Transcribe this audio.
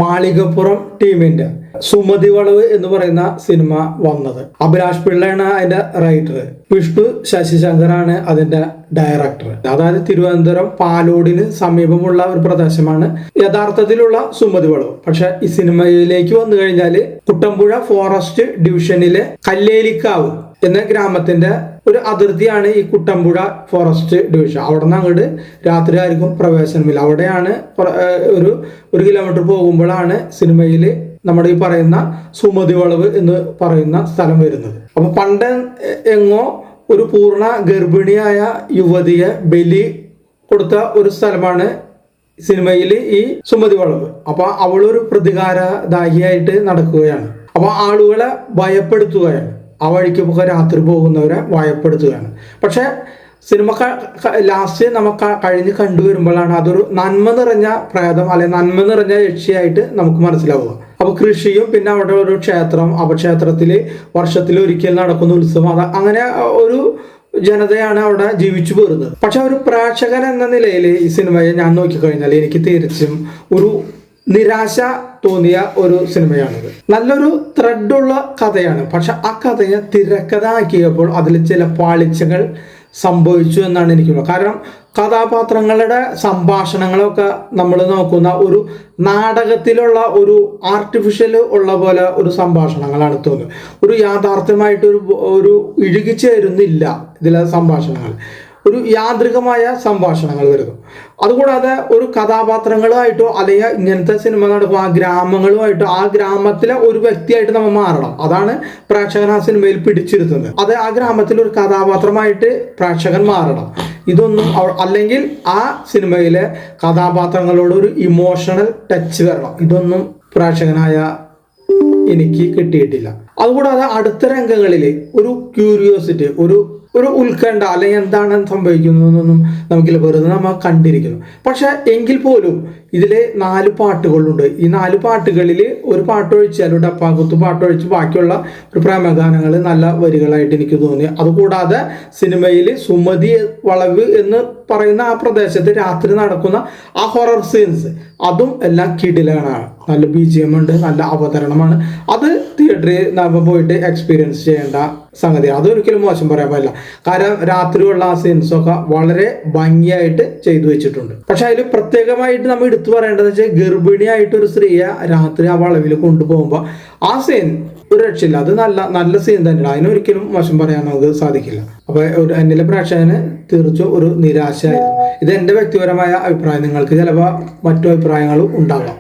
മാളികപ്പുറം ടീമിന്റെ സുമതി വളവ് എന്ന് പറയുന്ന സിനിമ വന്നത്. അഭിലാഷ് പിള്ളയാണ് അതിന്റെ റൈറ്റർ, വിഷ്ണു ശശിശങ്കറാണ് അതിന്റെ ഡയറക്ടർ. അതായത് തിരുവനന്തപുരം പാലോടിന് സമീപമുള്ള ഒരു പ്രദേശമാണ് യഥാർത്ഥത്തിലുള്ള സുമതി വളവ്. പക്ഷെ ഈ സിനിമയിലേക്ക് വന്നു കഴിഞ്ഞാൽ കുട്ടമ്പുഴ ഫോറസ്റ്റ് ഡിവിഷനിലെ കല്ലേലിക്കാവ് എന്ന ഗ്രാമത്തിന്റെ ഒരു അതിർത്തിയാണ് ഈ കുട്ടമ്പുഴ ഫോറസ്റ്റ് ഡിവിഷൻ. അവിടെ നിന്ന് അങ്ങോട്ട് രാത്രി ആർക്കും പ്രവേശനമില്ല. അവിടെയാണ് ഒരു കിലോമീറ്റർ പോകുമ്പോഴാണ് സിനിമയിൽ നമ്മുടെ ഈ പറയുന്ന സുമതി വളവ് എന്ന് പറയുന്ന സ്ഥലം വരുന്നത്. അപ്പൊ പണ്ട് എങ്ങോ ഒരു പൂർണ്ണ ഗർഭിണിയായ യുവതിയെ ബലി കൊടുത്ത ഒരു സ്ഥലമാണ് സിനിമയിൽ ഈ സുമതി വളവ്. അപ്പൊ അവളൊരു പ്രതികാരദാഹിയായിട്ട് നടക്കുകയാണ്. അപ്പൊ ആളുകളെ ഭയപ്പെടുത്തുകയാണ്, ആ വഴിക്കൊക്കെ രാത്രി പോകുന്നവരെ ഭയപ്പെടുത്തുകയാണ്. പക്ഷെ സിനിമ ലാസ്റ്റ് നമുക്ക് കഴിഞ്ഞ് കണ്ടുവരുമ്പോഴാണ് അതൊരു നന്മ നിറഞ്ഞ പ്രേതം അല്ലെങ്കിൽ നന്മ നിറഞ്ഞ യക്ഷിയായിട്ട് നമുക്ക് മനസ്സിലാവുക. അപ്പൊ കൃഷിയും പിന്നെ അവിടെ ഒരു ക്ഷേത്രം, ക്ഷേത്രത്തില് വർഷത്തിലൊരിക്കൽ നടക്കുന്ന ഉത്സവം, അങ്ങനെ ഒരു ജനതയാണ് അവിടെ ജീവിച്ചു പോരുന്നത്. പക്ഷെ ഒരു പ്രേക്ഷകൻ എന്ന നിലയിൽ ഈ സിനിമയെ ഞാൻ നോക്കിക്കഴിഞ്ഞാൽ എനിക്ക് തിരിച്ചും ഒരു നിരാശ തോന്നിയ ഒരു സിനിമയാണിത്. നല്ലൊരു ത്രെഡുള്ള കഥയാണ്. പക്ഷെ ആ കഥയെ തിരക്കഥ ആക്കിയപ്പോൾ അതിൽ ചില പാളിച്ചകൾ സംഭവിച്ചു എന്നാണ് എനിക്ക് തോന്നുന്നത്. കാരണം കഥാപാത്രങ്ങളുടെ സംഭാഷണങ്ങളൊക്കെ നമ്മൾ നോക്കുന്ന ഒരു നാടകത്തിലുള്ള ഒരു ആർട്ടിഫിഷ്യൽ ഉള്ള പോലെ ഒരു സംഭാഷണങ്ങളാണ് തോന്നുന്നത്. ഒരു യാഥാർത്ഥ്യമായിട്ട് ഒരു ഇഴുകിച്ചേരുന്നില്ല ഇതിലെ സംഭാഷണങ്ങൾ. ഒരു യാന്ത്രികമായ സംഭാഷണങ്ങൾ വരുന്നു. അതുകൂടാതെ ഒരു കഥാപാത്രങ്ങളുമായിട്ടോ അല്ലെങ്കിൽ ഇങ്ങനത്തെ സിനിമ നടക്കും ആ ഗ്രൂമായിട്ടോ ആ ഗ്രാമത്തിലെ ഒരു വ്യക്തിയായിട്ട് നമ്മൾ മാറണം. അതാണ് പ്രേക്ഷകൻ ആ സിനിമയിൽ പിടിച്ചിരുത്തുന്നത്. അത് ആ ഗ്രാമത്തിലെ ഒരു കഥാപാത്രമായിട്ട് പ്രേക്ഷകൻ മാറണം. ഇതൊന്നും അല്ലെങ്കിൽ ആ സിനിമയിലെ കഥാപാത്രങ്ങളോട് ഒരു ഇമോഷണൽ ടച്ച് വരണം. ഇതൊന്നും പ്രേക്ഷകനായ എനിക്ക് കിട്ടിയിട്ടില്ല. അതുകൂടാതെ അടുത്ത രംഗങ്ങളിൽ ഒരു ക്യൂരിയോസിറ്റി, ഒരു ഉത്കണ്ഠ അല്ലെങ്കിൽ എന്താണ് സംഭവിക്കുന്നതെന്നൊന്നും നമുക്കില്ല, വെറുതെ നമ്മൾ കണ്ടിരിക്കുന്നു. പക്ഷെ എങ്കിൽ പോലും ഇതിൽ 4 പാട്ടുകളുണ്ട്. ഈ 4 പാട്ടുകളിൽ ഒരു പാട്ട് ഒഴിച്ചാൽ ഡപ്പാകുത്ത് പാട്ടൊഴിച്ച് ബാക്കിയുള്ള ഒരു പ്രേമഗാനങ്ങൾ നല്ല വരികളായിട്ട് എനിക്ക് തോന്നി. അതുകൂടാതെ സിനിമയിൽ സുമതി വളവ് എന്ന് പറയുന്ന ആ പ്രദേശത്ത് രാത്രി നടക്കുന്ന ആ ഹൊറർ സീൻസ് അതും എല്ലാം കിടിലാണ്. നല്ല BGM ഉണ്ട്, നല്ല അവതരണമാണ്. അത് തിയേറ്ററിൽ നമ്മൾ പോയിട്ട് എക്സ്പീരിയൻസ് ചെയ്യേണ്ട സംഗതിയാണ്. അതൊരിക്കലും മോശം പറയാൻ പറ്റില്ല. കാരണം രാത്രിയുള്ള ആ സീൻസൊക്കെ വളരെ ഭംഗിയായിട്ട് ചെയ്തു വെച്ചിട്ടുണ്ട്. പക്ഷെ അതിൽ പ്രത്യേകമായിട്ട് നമ്മൾ എടുത്തു പറയേണ്ടത് വെച്ചാൽ ഗർഭിണിയായിട്ട് ഒരു സ്ത്രീയെ രാത്രി ആ വളവിൽ കൊണ്ടുപോകുമ്പോൾ ആ സീൻ ഒരു രക്ഷയില്ല. അത് നല്ല സീൻ തന്നെയാണ്. അതിനൊരിക്കലും മോശം പറയാൻ നമുക്ക് സാധിക്കില്ല. അപ്പൊ എന്നിലെ പ്രേക്ഷകന് തീർച്ചയായും ഒരു നിരാശയായിരുന്നു. ഇത് എൻ്റെ വ്യക്തിപരമായ അഭിപ്രായം. നിങ്ങൾക്ക് ചിലപ്പോൾ മറ്റു അഭിപ്രായങ്ങളും ഉണ്ടാകാം.